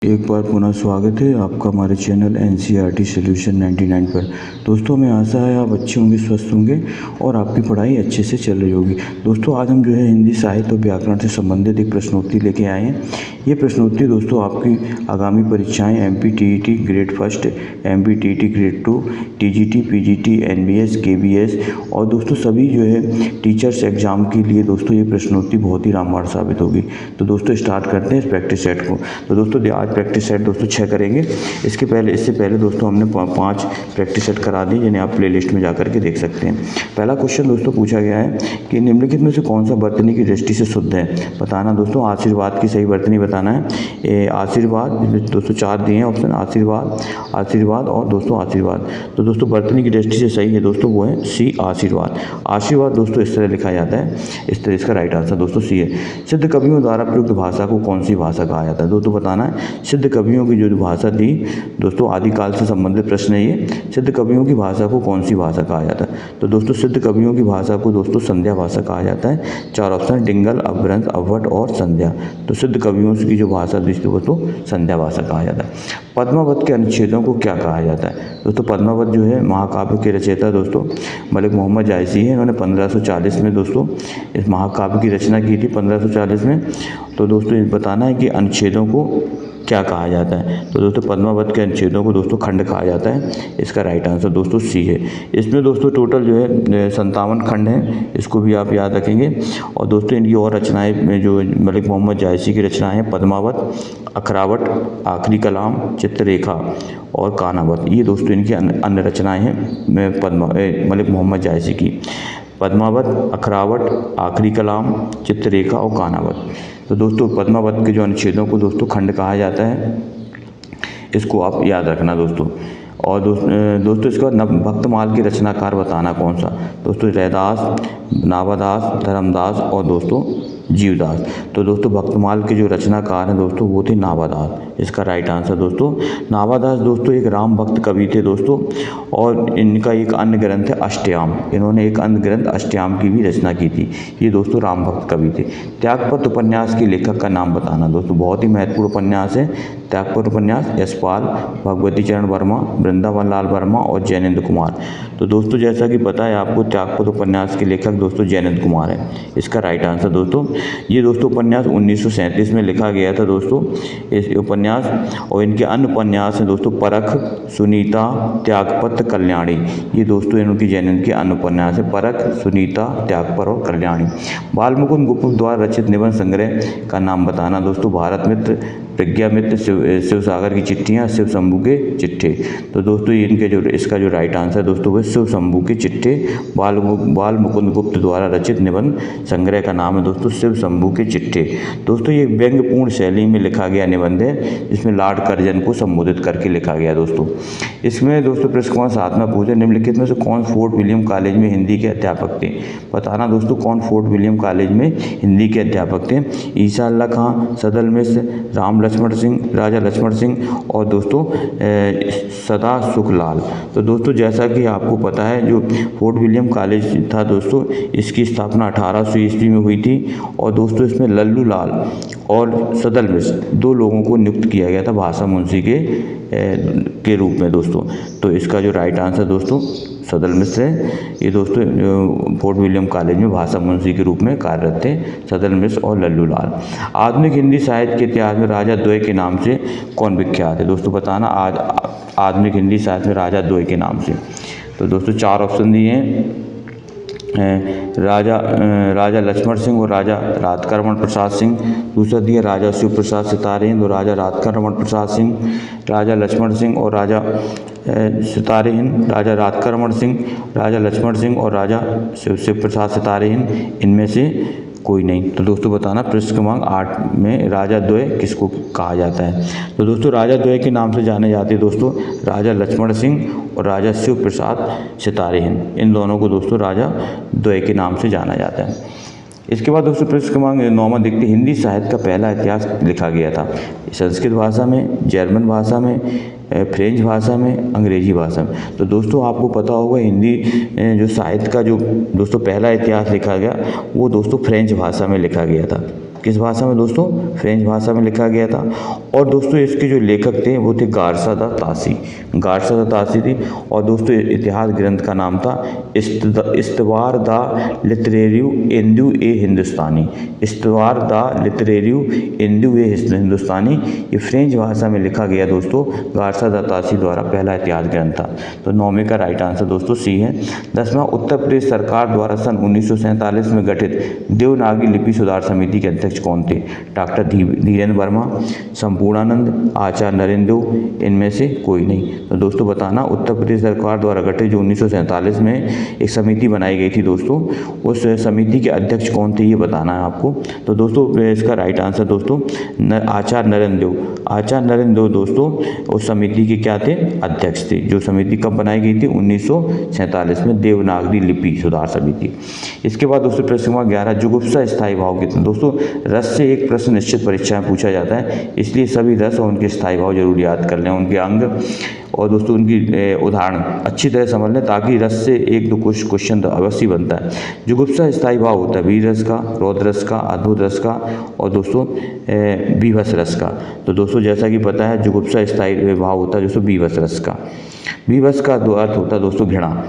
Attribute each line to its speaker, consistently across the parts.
Speaker 1: एक बार पुनः स्वागत है आपका हमारे चैनल NCERT सॉल्यूशन 99 पर। दोस्तों हमें आशा है आप अच्छे होंगे, स्वस्थ होंगे और आपकी पढ़ाई अच्छे से चल रही होगी। दोस्तों आज हम जो है हिंदी साहित्य और व्याकरण से संबंधित एक प्रश्नोत्तरी लेके आए हैं। ये प्रश्नोत्तरी दोस्तों आपकी आगामी परीक्षाएं MPTET grade first, MPTET grade 2, TGT, PGT, NBS, KBS और दोस्तों सभी जो है टीचर्स एग्जाम के लिए दोस्तों ये प्रश्नोत्तरी बहुत ही रामबाण साबित होगी। तो दोस्तों स्टार्ट करते हैं इस प्रैक्टिस सेट को। तो दोस्तों आज प्रैक्टिस सेट दोस्तों 6 करेंगे। इससे पहले दोस्तों हमने 5 प्रैक्टिस सेट करा दी, जिन्हें आप प्लेलिस्ट में जाकर के देख सकते हैं। पहला क्वेश्चन दोस्तों पूछा गया है कि निम्नलिखित में से कौन सा वर्तनी की दृष्टि से शुद्ध है। बताना दोस्तों, आशीर्वाद की सही वर्तनी बताना है। आशीर्वाद दोस्तों 4 दिए हैं ऑप्शन, आशीर्वाद और दोस्तों आशीर्वाद। तो दोस्तों वर्तनी की दृष्टि से सही है दोस्तों वो है सी, आशीर्वाद। आशीर्वाद दोस्तों इस तरह लिखा जाता है, इस तरह इसका राइट आंसर दोस्तों सी है। सिद्ध कवियों द्वारा प्रयुक्त भाषा को कौन सी भाषा कहा जाता है। दोस्तों बताना है सिद्ध कवियों की जो भाषा थी दोस्तों आदिकाल से संबंधित प्रश्न है ये। सिद्ध कवियों की भाषा को कौन सी भाषा कहा जाता है। तो दोस्तों सिद्ध कवियों की भाषा को दोस्तों संध्या भाषा कहा जाता है। 4 ऑप्शन डिंगल, अपभ्रंश, अवट और संध्या। तो सिद्ध कवियों की जो भाषा दोस्तों तो संध्या भाषा कहा जाता है। पद्मावत के अनुच्छेदों को क्या कहा जाता है। दोस्तों पद्मावत जो है महाकाव्य के रचयिता दोस्तों मलिक मोहम्मद जायसी है। इन्होंने 1540 में दोस्तों इस महाकाव्य की रचना की थी 1540 में। तो दोस्तों बताना है कि अनुच्छेदों को क्या कहा जाता है। तो दोस्तों पद्मावत के अनुच्छेदों को दोस्तों खंड कहा जाता है। इसका राइट आंसर दोस्तों सी है। इसमें दोस्तों टोटल जो है 57 खंड हैं, इसको भी आप याद रखेंगे। और दोस्तों इनकी और रचनाएं में जो मलिक मोहम्मद जायसी की रचनाएं हैं पद्मावत, अखरावट, आखिरी कलाम, चित्ररेखा और कानावत, ये दोस्तों इनकी अन्य रचनाएँ हैं मलिक मोहम्मद जायसी की। पद्मावत, अखरावट, आखिरी कलाम, चित्ररेखा और कानावत। तो दोस्तों पद्मावत के जो अनुच्छेदों को दोस्तों खंड कहा जाता है, इसको आप याद रखना दोस्तों। और दोस्तों इसके बाद भक्तमाल के रचनाकार बताना कौन सा। दोस्तों रैदास, नावादास, धर्मदास और दोस्तों जीवदास। तो दोस्तों भक्तमाल के जो रचनाकार हैं दोस्तों वो थे नावादास। इसका राइट आंसर दोस्तों नावादास दोस्तों एक राम भक्त कवि थे दोस्तों। और इनका एक अन्य ग्रंथ है अष्टयाम। इन्होंने एक अन्य ग्रंथ अष्टयाम की भी रचना की थी। ये दोस्तों राम भक्त कवि थे। त्यागपत्र उपन्यास के लेखक का नाम बताना। दोस्तों बहुत ही महत्वपूर्ण उपन्यास है त्यागपत्र उपन्यास। यशपाल, भगवती चरण वर्मा, वृंदावन लाल वर्मा और जैनेन्द्र कुमार। तो दोस्तों जैसा कि पता है आपको त्यागपत्र उपन्यास के लेखक दोस्तों जैनेन्द्र कुमार है। इसका राइट आंसर दोस्तों ये दोस्तों उपन्यास 1937 में लिखा गया था दोस्तों इस उपन्यास। और इनके अन्य उपन्यास हैं दोस्तों परख, सुनीता, त्यागपत्र, कल्याणी। ये दोस्तों इनकी जैनेन्द्र के अन्य उपन्यास है परख, सुनीता, त्यागपत्र और कल्याणी। बालमुकुंद गुप्त द्वारा रचित निबंध संग्रह का नाम बताना। दोस्तों भारत मित्र, प्रज्ञा मित्र, शिव सागर की चिट्ठियाँ, शिव शंभू के चिट्ठे। तो दोस्तों इनके जो इसका जो राइट आंसर दोस्तों वो शिव शंभू के चिट्ठे। बाल मुकुंद गुप्त द्वारा रचित निबंध संग्रह का नाम है दोस्तों शिव शंभू के चिट्ठे। दोस्तों ये व्यंग्यपूर्ण शैली में लिखा गया निबंध है, जिसमें लॉर्ड कर्जन को संबोधित करके लिखा गया दोस्तों। इसमें दोस्तों प्रश्न क्रमांक 7 में पूछे निम्नलिखित में से कौन फोर्ट विलियम कॉलेज में हिंदी के अध्यापक थे। बताना दोस्तों कौन फोर्ट विलियम कॉलेज में हिंदी के अध्यापक थे। ईसा अल्लाह खां, सदल मिश्र, राम लक्ष्मण सिंह, राजा लक्ष्मण सिंह और दोस्तों सदा सुखलाल। तो दोस्तों जैसा कि आपको पता है जो फोर्ट विलियम कॉलेज था दोस्तों इसकी स्थापना 1800 ईस्वी में हुई थी। और दोस्तों इसमें लल्लू लाल और सदल मिश्र 2 लोगों को नियुक्त किया गया था भाषा मुंशी के रूप में दोस्तों। तो इसका जो राइट आंसर दोस्तों सदल मिश्र है। ये दोस्तों फोर्ट विलियम कॉलेज में भाषा मुंशी के रूप में कार्यरत थे सदल मिश्र और लल्लू लाल। आधुनिक हिंदी साहित्य के इतिहास में राजा द्वय के नाम से कौन विख्यात है। दोस्तों बताना आज आधुनिक हिंदी साहित्य में राजा द्वय के नाम से। तो दोस्तों 4 ऑप्शन दिए हैं राजा लक्ष्मण सिंह और राजा रातकरमण प्रसाद सिंह। दूसरा दिया राजा शिव प्रसाद सितारेहिंद और राजा रातकरमण प्रसाद सिंह। राजा लक्ष्मण सिंह और राजा सितारेहिंद, राजा रातकरमण सिंह, राजा लक्ष्मण सिंह और राजा शिव प्रसाद सितारेहिंद, इनमें से कोई नहीं। तो दोस्तों बताना प्रश्न क्रमांक 8 में राजा द्वय किसको कहा जाता है। तो दोस्तों राजा द्वय के नाम से जाने जाते हैं दोस्तों राजा लक्ष्मण सिंह और राजा शिव प्रसाद सितारेहिंद। इन दोनों को दोस्तों राजा द्वय के नाम से जाना जाता है। इसके बाद दोस्तों प्रश्न क्रमांक 9 देखते हिंदी साहित्य का पहला इतिहास लिखा गया था। संस्कृत भाषा में, जर्मन भाषा में, फ्रेंच भाषा में, अंग्रेजी भाषा में। तो दोस्तों आपको पता होगा हिंदी जो साहित्य का जो दोस्तों पहला इतिहास लिखा गया वो दोस्तों फ्रेंच भाषा में लिखा गया था। किस भाषा में दोस्तों? फ्रेंच भाषा में लिखा गया था। और दोस्तों इसके जो लेखक थे वो थे गार्सा दा तासी, गार्सा दा तासी थी। और दोस्तों इतिहास ग्रंथ का नाम था इस्तवार दा लिटरेरियो इंडो ए हिंदुस्तानी, इस्तवार दा लिटरेरियो इंडो ए हिंदुस्तानी। ये फ्रेंच भाषा में लिखा गया दोस्तों गार्सा दा तासी द्वारा पहला इतिहास ग्रंथ था। तो 9वें का राइट आंसर दोस्तों सी है। 10वां, उत्तर प्रदेश सरकार द्वारा सन 1947 में गठित देवनागरी लिपि सुधार समिति के अध्यक्ष कौन थे? डॉक्टर धीरेन्द्र वर्मा, संपूर्णानंद, आचार्य नरेंद्र, इनमें से कोई नहीं। तो दोस्तों बताना, उत्तर प्रदेश सरकार द्वारा गठित जो 1947 में एक समिति बनाई गई थी दोस्तों, उस समिति के अध्यक्ष कौन थे ये बताना है आपको। तो दोस्तों इसका राइट आंसर दोस्तों आचार्य नरेंद्र, आचार्य नरेंद्र दोस्तों उस समिति के क्या थे? अध्यक्ष थे। जो समिति कब बनाई गई थी? 1947 में, देवनागरी लिपि सुधार समिति। इसके बाद दोस्तों प्रश्न नंबर 11, जुगुप्सा स्थायी भाव कितने? दोस्तों रस से एक प्रश्न निश्चित परीक्षा में पूछा जाता है, इसलिए सभी रस और उनके स्थायी भाव जरूर याद कर लें, उनके अंग और दोस्तों उनकी उदाहरण अच्छी तरह समझ लें, ताकि रस से एक दो कुछ क्वेश्चन तो अवश्य बनता है। जुगुप्सा स्थायी भाव होता है वीर रस का, रौद्र रस का, अद्भुत रस का और दोस्तों बीभत्स रस का। तो दोस्तों जैसा कि पता है जुगुप्सा स्थायी भाव होता है दोस्तों बीभत्स रस का। बीभत्स का अर्थ होता है दोस्तों घृणा,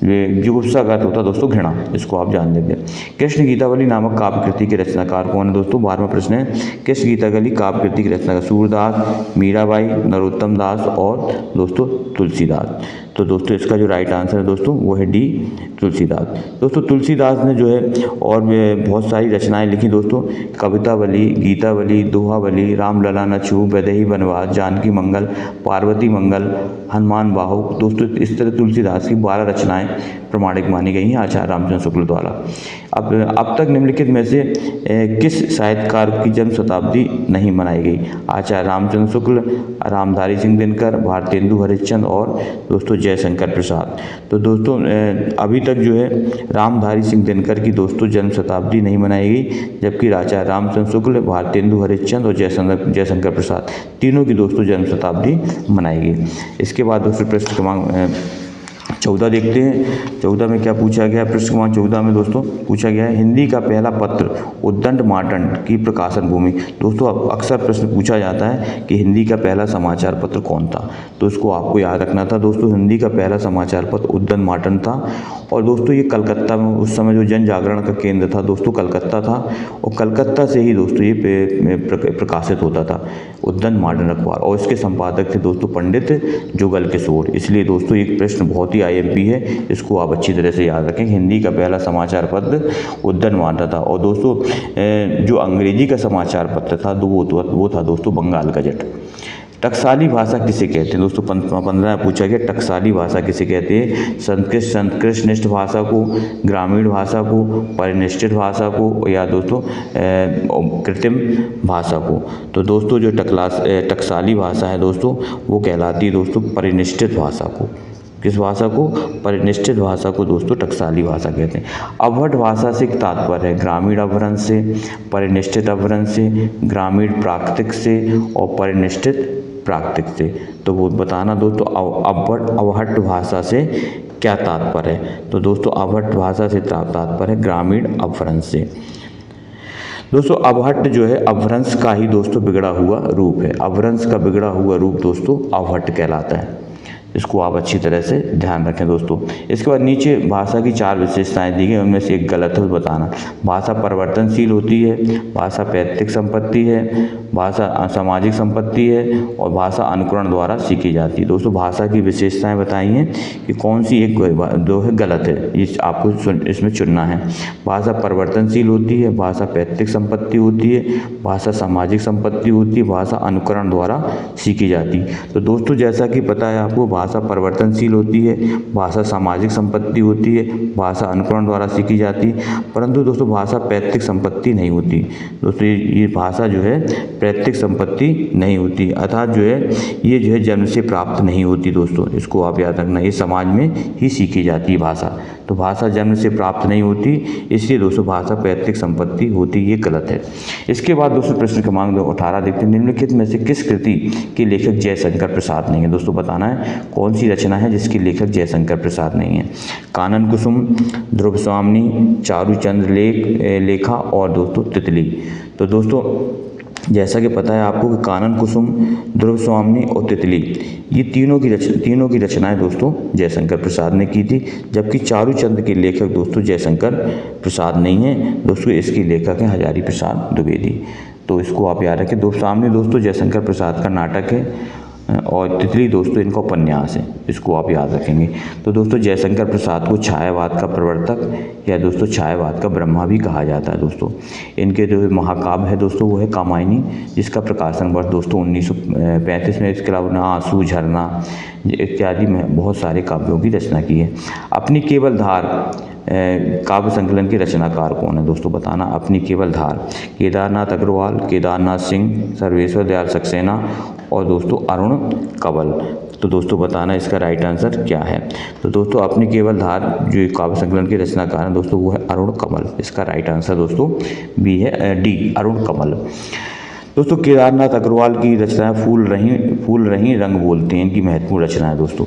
Speaker 1: जुगुप्सा का अर्थ होता है दोस्तों घृणा, इसको आप जान लेंगे। कृष्ण गीतावली नामक काव्य कृति के रचनाकार कौन है दोस्तों? 12वां प्रश्न है, कृष्ण गीतावली काव्य कृति के रचनाकार सूरदास, मीराबाई, नरोत्तम दास और दोस्तों तुलसीदास। तो दोस्तों इसका जो राइट आंसर है दोस्तों वो है डी, तुलसीदास। दोस्तों तुलसीदास ने जो है और बहुत सारी रचनाएं लिखी दोस्तों, कवितावली, गीतावली, दोहावली, रामलला नछू, वैदेही वनवास, जानकी मंगल, पार्वती मंगल, हनुमान बाहु। दोस्तों इस तरह तुलसीदास की 12 रचनाएं प्रमाणिक मानी गई हैं आचार्य रामचंद्र शुक्ल द्वारा। अब तक निम्नलिखित में से किस साहित्यकार की जन्म शताब्दी नहीं मनाई गई? आचार्य रामचंद्र शुक्ल, रामधारी सिंह दिनकर, भारतेंदु हरिश्चंद्र और दोस्तों जयशंकर प्रसाद। तो दोस्तों अभी तक जो है रामधारी सिंह दिनकर की दोस्तों जन्म शताब्दी नहीं मनाई गई, जबकि आचार्य रामचंद्र शुक्ल, भारतेंदु हरिश्चंद्र और जयशंकर प्रसाद तीनों की दोस्तों जन्म शताब्दी मनाई गई। इसके बाद दोस्तों प्रश्न क्रमांक 14 देखते हैं। 14 में क्या पूछा गया? प्रश्न क्रमांक 14 में दोस्तों पूछा गया है, हिंदी का पहला पत्र उद्दंड मार्तंड की प्रकाशन भूमि। दोस्तों अब अक्सर प्रश्न पूछा जाता है कि हिंदी का पहला समाचार पत्र कौन था, तो इसको आपको याद रखना था दोस्तों। हिंदी का पहला समाचार पत्र उद्दंड मार्तंड था और दोस्तों ये कलकत्ता में उस समय जो जन जागरण का केंद्र था दोस्तों कलकत्ता था, और कलकत्ता से ही दोस्तों ये प्रकाशित होता था उद्दंड मार्तंड अखबार, और इसके संपादक थे दोस्तों पंडित जुगल किशोर। इसलिए दोस्तों एक प्रश्न बहुत ही IMP है, इसको आप अच्छी तरह से याद रखें। हिंदी का पहला समाचार पत्र उद्दंड मार्तंड था। और दोस्तों जो अंग्रेजी का समाचार पत्र था वो था दोस्तों बंगाल गजट। टकसाली भाषा किसे कहते हैं दोस्तों? 15 में पूछा गया टकसाली भाषा किसे कहते हैं? संकृष्टनिष्ठ भाषा को, ग्रामीण भाषा को, परिनिष्ठित भाषा को या दोस्तों कृत्रिम भाषा को। तो दोस्तों जो टकसाली भाषा है दोस्तों वो कहलाती है दोस्तों परिनिष्ठित भाषा को। किस भाषा को? परिनिष्ठित भाषा को दोस्तों टकसाली भाषा कहते हैं। अवहट भाषा से तात्पर्य है ग्रामीण अपभ्रंश से, परिनिष्ठित अपभ्रंश से, ग्रामीण प्राकृतिक से और परिनिष्ठित प्राकृतिक से। तो वो बताना दोस्तों अवहट भाषा से क्या तात्पर्य है? तो दोस्तों अवहट भाषा से तात्पर्य है ग्रामीण अपभ्रंश से। दोस्तों अवहट जो है अपभ्रंश का ही दोस्तों बिगड़ा हुआ रूप है। अपभ्रंश का बिगड़ा हुआ रूप दोस्तों अवहट कहलाता है, इसको आप अच्छी तरह से ध्यान रखें दोस्तों। इसके बाद नीचे भाषा की 4 विशेषताएं दी गई, उनमें से एक गलत है बताना। भाषा परिवर्तनशील होती है, भाषा पैतृक संपत्ति है, भाषा सामाजिक संपत्ति है और भाषा अनुकरण द्वारा सीखी जाती है। दोस्तों भाषा की विशेषताएं बताई हैं कि कौन सी एक दो है गलत है, ये आपको इसमें चुनना है। भाषा परिवर्तनशील होती है, भाषा पैतृक संपत्ति होती है, भाषा सामाजिक संपत्ति होती है, भाषा अनुकरण द्वारा सीखी जाती है। तो दोस्तों जैसा कि पता है आपको, भाषा परिवर्तनशील होती है, भाषा सामाजिक संपत्ति होती है, भाषा अनुकरण द्वारा सीखी जाती है, परंतु दोस्तों भाषा पैतृक संपत्ति नहीं होती। दोस्तों ये भाषा जो है पैतृक संपत्ति नहीं होती, अर्थात जो है ये जो है जन्म से प्राप्त नहीं होती दोस्तों, इसको आप याद रखना। ये समाज में ही सीखी जाती है भाषा। तो भाषा जन्म से प्राप्त नहीं होती, इसलिए दोस्तों भाषा पैतृक संपत्ति होती, ये गलत है। इसके बाद दोस्तों प्रश्न क्रमांक 18 देखते हैं, निम्नलिखित में से किस कृति के लेखक जयशंकर प्रसाद नहीं है। दोस्तों बताना है कौन सी रचना है जिसके लेखक जयशंकर प्रसाद नहीं है। कानन कुसुम, ध्रुव स्वामिनी, चारूचंद्र लेखा और दोस्तों तितली। तो दोस्तों जैसा कि पता है आपको कि कानन कुसुम, ध्रुव स्वामिनी और तितली, ये तीनों की रचनाएं दोस्तों जयशंकर प्रसाद ने की थी, जबकि चारूचंद्र के लेखक दोस्तों जयशंकर प्रसाद नहीं है दोस्तों, इसके लेखक हैं हजारी प्रसाद द्विवेदी। तो इसको आप याद रखें। ध्रुव स्वामिनी दोस्तों जयशंकर प्रसाद का नाटक है और तितली दोस्तों इनका उपन्यास है, इसको आप याद रखेंगे। तो दोस्तों जयशंकर प्रसाद को छायावाद का प्रवर्तक या दोस्तों छायावाद का ब्रह्मा भी कहा जाता है दोस्तों। इनके जो महाकाव्य है दोस्तों वो है कामायनी, जिसका प्रकाशन वर्ष दोस्तों 1935 में। इसके अलावा आंसू, झरना इत्यादि में बहुत सारे काव्यों की रचना की है। अपनी केवल धार काव्य संकलन के रचनाकार कौन है दोस्तों बताना। अपनी केवल धार केदारनाथ अग्रवाल, केदारनाथ सिंह, सर्वेश्वर दयाल सक्सेना और दोस्तों अरुण कंवल। तो दोस्तों बताना इसका राइट आंसर क्या है। तो दोस्तों अपनी केवल धार जो काव्य संकलन के रचनाकार हैं दोस्तों वो है अरुण कंवल। इसका राइट आंसर दोस्तों बी है, डी अरुण कंवल। दोस्तों केदारनाथ अग्रवाल की रचनाएं फूल रही रंग बोलते हैं, इनकी महत्वपूर्ण रचना है दोस्तों।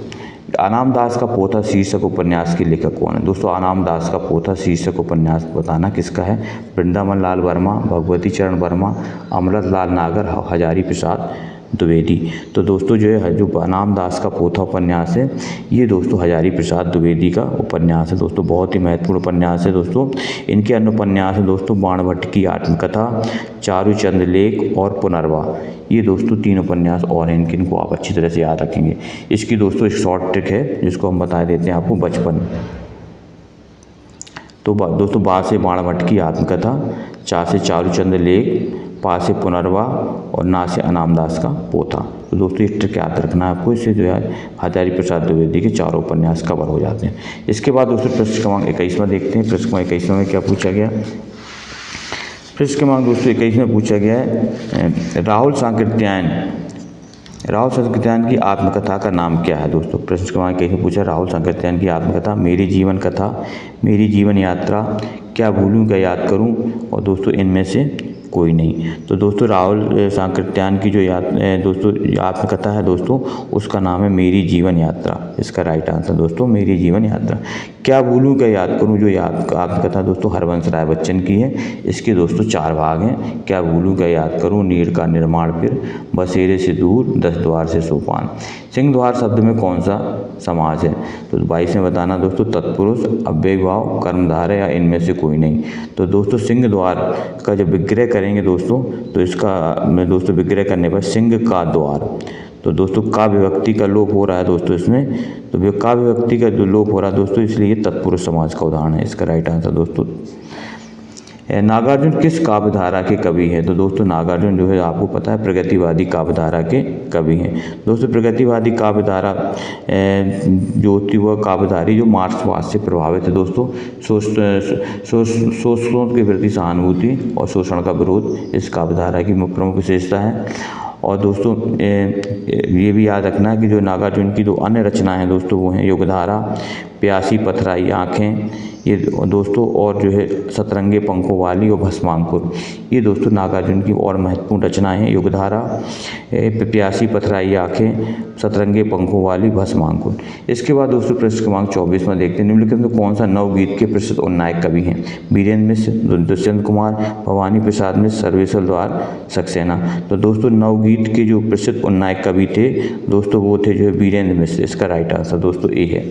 Speaker 1: अनाम दास का पोथा शीर्षक उपन्यास के लेखक कौन है दोस्तों। अनाम दास का पोथा शीर्षक उपन्यास बताना किसका है। वृंदावन लाल वर्मा, भगवती चरण वर्मा, अमृत लाल नागर, हजारी प्रसाद द्विवेदी। तो दोस्तों जो अनाम दास का पोथा उपन्यास है ये दोस्तों हजारी प्रसाद द्विवेदी का उपन्यास है दोस्तों, बहुत ही महत्वपूर्ण उपन्यास है दोस्तों। इनके अन्य उपन्यास है दोस्तों बाणभट्ट की आत्मकथा, चारूचंद्र लेख और पुनर्वा। ये दोस्तों 3 उपन्यास और हैं इनको आप अच्छी तरह से याद रखेंगे। इसकी दोस्तों एक शॉर्ट ट्रिक है जिसको हम बता देते हैं आपको, बचपन। तो दोस्तों बा से बाणभट्ट की आत्मकथा, चा से चारूचंद्र लेख, पा से पुनर्वा और ना से अनाम दास का पोथा। तो दोस्तों ये ट्रिक याद रखना है आपको, इससे जो है हजारी प्रसाद द्विवेदी के 4 उपन्यास कवर हो जाते हैं। इसके बाद दोस्तों प्रश्न क्रमांक 21 देखते हैं। प्रश्न क्रमांक 21 में क्या पूछा गया। प्रश्न क्रमांक दोस्तों 21 में पूछा गया है राहुल सांकृत्यायन की आत्मकथा का नाम क्या है दोस्तों। प्रश्न क्रमांक 21 में पूछा राहुल सांकृत्यायन की आत्मकथा, मेरी जीवन कथा, मेरी जीवन यात्रा, क्या भूलूं क्या याद करूं और दोस्तों इनमें से कोई नहीं। तो दोस्तों राहुल सांकृत्यायन की जो दोस्तों आत्मकथा है दोस्तों उसका नाम है मेरी जीवन यात्रा। इसका राइट आंसर दोस्तों मेरी जीवन यात्रा। क्या भूलूं क्या याद करूं जो आत्मकथा दोस्तों हरवंश राय बच्चन की है। इसके दोस्तों 4 भाग हैं। क्या भूलूं क्या याद करूं, नीर का निर्माण, फिर बसेरे से दूर, 10 द्वार से सोपान। सिंह द्वार शब्द में कौन सा समास है। तो 22 में बताना दोस्तों तत्पुरुष, अव्ययभाव, कर्मधारय या इनमें से कोई नहीं। तो दोस्तों सिंह द्वार का जब विग्रह करेंगे दोस्तों तो इसका में दोस्तों विग्रह करने पर सिंह का द्वार, तो दोस्तों का विभक्ति का लोप हो रहा है दोस्तों इसमें, तो का विभक्ति का जो लोप हो रहा है दोस्तों इसलिए ये तत्पुरुष समाज का उदाहरण है। इसका राइट आंसर दोस्तों। नागार्जुन किस काव्यधारा के कवि हैं। तो दोस्तों नागार्जुन जो है आपको पता है प्रगतिवादी काव्यधारा के कवि हैं दोस्तों। प्रगतिवादी काव्यधारा जो थी वह काव्यधारी जो मार्क्सवाद से प्रभावित है दोस्तों। शोषण के प्रति सहानुभूति और शोषण का विरोध इस काव्यधारा की प्रमुख विशेषता है। और दोस्तों ये भी याद रखना है कि जो नागार्जुन की जो अन्य रचनाएं हैं दोस्तों वो हैं युगधारा, प्यासी पथराई आँखें, ये दोस्तों और जो है सतरंगे पंखों वाली और भस्मांकुर। ये दोस्तों नागार्जुन की और महत्वपूर्ण रचनाएं हैं। युगधारा, प्यासी पथराई आँखें, सतरंगे पंखों वाली, भस्मांकुर। इसके बाद दोस्तों प्रश्न क्रमांक 24 में देखते हैं निम्नलिखित में कौन सा नवगीत के प्रसिद्ध और नायक कवि हैं। बीरेन्द्र मिश्र, दुष्यंत कुमार, भवानी प्रसाद मिश्र, सर्वेश्वर द्वार सक्सेना। तो दोस्तों नवगीत के जो प्रसिद्ध और नायक कवि थे दोस्तों वो थे जो है बीरेन्द्र मिश्र। इसका राइट आंसर दोस्तों ए है।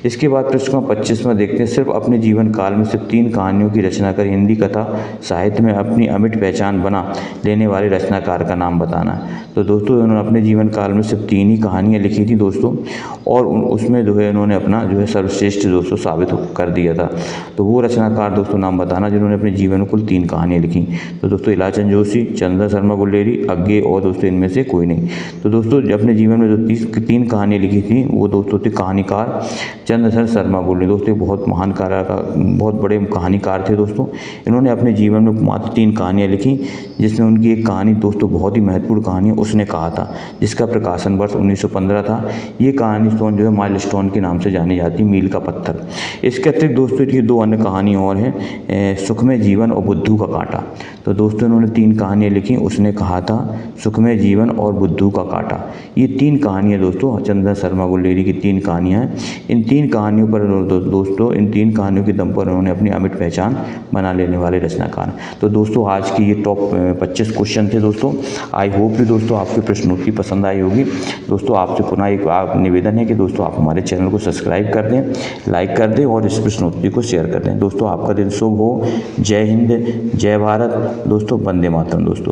Speaker 1: इसके बाद प्रश्न क्रमांक 25 में देखते हैं सिर्फ अपने जीवन काल में सिर्फ 3 कहानियों की रचना कर हिंदी कथा साहित्य में अपनी अमिट पहचान बना लेने वाले रचनाकार का नाम बताना है। तो दोस्तों उन्होंने अपने जीवन काल में सिर्फ 3 ही कहानियाँ लिखी थी दोस्तों और उसमें जो है उन्होंने अपना जो है सर्वश्रेष्ठ दोस्तों साबित कर दिया था। तो वो रचनाकार दोस्तों नाम बताना जिन्होंने अपने जीवन में कुल 3 कहानियाँ लिखी। तो दोस्तों इलाचंद जोशी, चंद्र शर्मा गुलेरी, अज्ञे और दोस्तों इनमें से कोई नहीं। तो दोस्तों अपने जीवन में जो 3 कहानियाँ लिखी थी वो दोस्तों थी कहानीकार चंद्रशेखर शर्मा गोले। दोस्तों बहुत महान बहुत बड़े कहानीकार थे दोस्तों। इन्होंने अपने जीवन में मात्र 3 कहानियाँ लिखी, जिसमें उनकी एक कहानी दोस्तों बहुत ही महत्वपूर्ण कहानी है, उसने कहा था, जिसका प्रकाशन वर्ष 1915 था। ये कहानी स्टोन जो है माइलस्टोन के नाम से जानी जाती है, मील का पत्थर। इसके अतिरिक्त दोस्तों की 2 अन्य कहानी और हैं, सुखमय जीवन और बुद्धू का कांटा। तो दोस्तों इन्होंने 3 कहानियाँ लिखी, उसने कहा था, सुखमय जीवन और बुद्धू का कांटा। ये 3 कहानियाँ दोस्तों चंद्रशेखर शर्मा गोलेरी की 3 कहानियाँ हैं। इन 3 कहानियों पर दोस्तों इन 3 कहानियों के दम पर उन्होंने अपनी अमिट पहचान बना लेने वाले रचनाकार। तो दोस्तों आज की ये टॉप 25 क्वेश्चन थे दोस्तों। आई होप कि दोस्तों आपकी प्रश्नोत्तरी पसंद आई होगी। दोस्तों आपसे पुनः एक निवेदन है कि दोस्तों आप हमारे चैनल को सब्सक्राइब कर दें, लाइक कर दें और इस प्रश्नोत्तरी को शेयर कर दें। दोस्तों आपका दिन शुभ हो। जय हिंद, जय भारत दोस्तों, वंदे मातरम दोस्तों।